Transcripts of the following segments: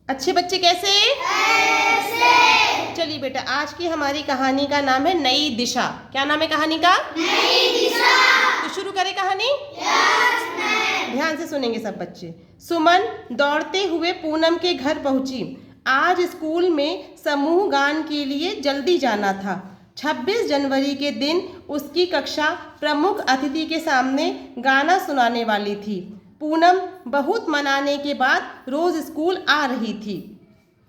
अच्छे बच्चे कैसे? चलिए बेटा, आज की हमारी कहानी का नाम है नई दिशा। क्या नाम है कहानी का? नई दिशा। तो शुरू करें कहानी? ध्यान से सुनेंगे सब बच्चे। सुमन दौड़ते हुए पूनम के घर पहुंची। आज स्कूल में समूह गान के लिए जल्दी जाना था। 26 जनवरी के दिन उसकी कक्षा प्रमुख अतिथि के सामने गाना सुनाने वाली थी। पूनम बहुत मनाने के बाद रोज स्कूल आ रही थी।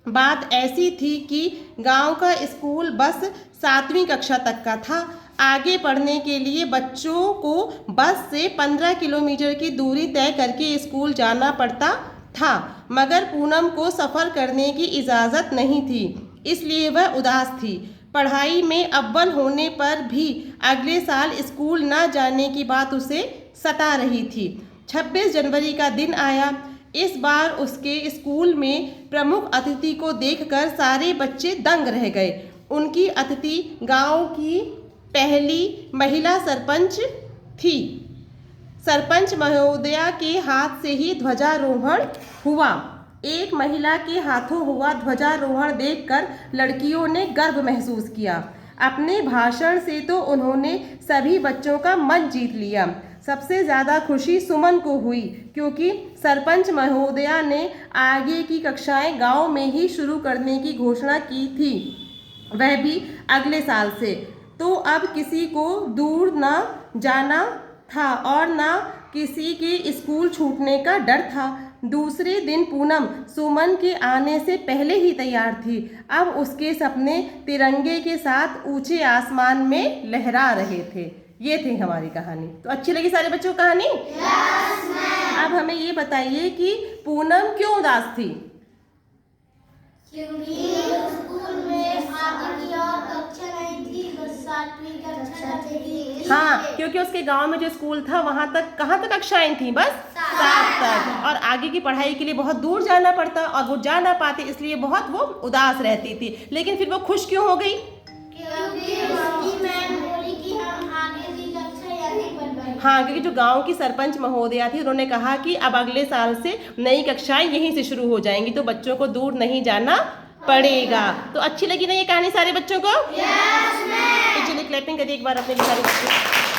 बात ऐसी थी कि गांव का स्कूल बस 7वीं कक्षा तक का था। आगे पढ़ने के लिए बच्चों को बस से 15 किलोमीटर की दूरी तय करके स्कूल जाना पड़ता था, मगर पूनम को सफ़र करने की इजाज़त नहीं थी, इसलिए वह उदास थी। पढ़ाई में अव्वल होने पर भी अगले साल स्कूल न जाने की बात उसे सता रही थी। 26 जनवरी का दिन आया। इस बार उसके स्कूल में प्रमुख अतिथि को देखकर सारे बच्चे दंग रह गए। उनकी अतिथि गांव की पहली महिला सरपंच थी। सरपंच महोदया के हाथ से ही ध्वजारोहण हुआ। एक महिला के हाथों हुआ ध्वजारोहण देखकर लड़कियों ने गर्व महसूस किया। अपने भाषण से तो उन्होंने सभी बच्चों का मन जीत लिया। सबसे ज़्यादा खुशी सुमन को हुई, क्योंकि सरपंच महोदया ने आगे की कक्षाएं गांव में ही शुरू करने की घोषणा की थी, वह भी अगले साल से। तो अब किसी को दूर न जाना था और न किसी के स्कूल छूटने का डर था। दूसरे दिन पूनम सुमन के आने से पहले ही तैयार थी। अब उसके सपने तिरंगे के साथ ऊंचे आसमान में लहरा रहे थे। ये थी हमारी कहानी। तो अच्छी लगी सारे बच्चों को कहानी? अब हमें ये बताइए कि पूनम क्यों उदास थी? क्योंकि स्कूल में आगे की और कक्षा नहीं थी, बस 7वीं कक्षा थी। हाँ, क्योंकि उसके गांव में जो स्कूल था वहाँ तक कहाँ तक कक्षाएं थी? बस 7 तक, और आगे की पढ़ाई के लिए बहुत दूर जाना पड़ता और वो जा ना पाते, इसलिए बहुत वो उदास रहती थी। लेकिन फिर वो खुश क्यों हो गई? क्योंकि उसकी मैम बोली कि हम आगे की कक्षा यहीं पढ़वाएंगे। हाँ, क्योंकि जो गांव की सरपंच महोदया थी, उन्होंने कहा कि अब अगले साल से नई कक्षाएं यहीं से शुरू हो जाएंगी, तो बच्चों को दूर नहीं जाना पड़ेगा। तो अच्छी लगी ना ये कहानी सारे बच्चों को? Yes ma'am. तो चलिए क्लैपिंग करिए एक बार अपने सारे बच्चों को।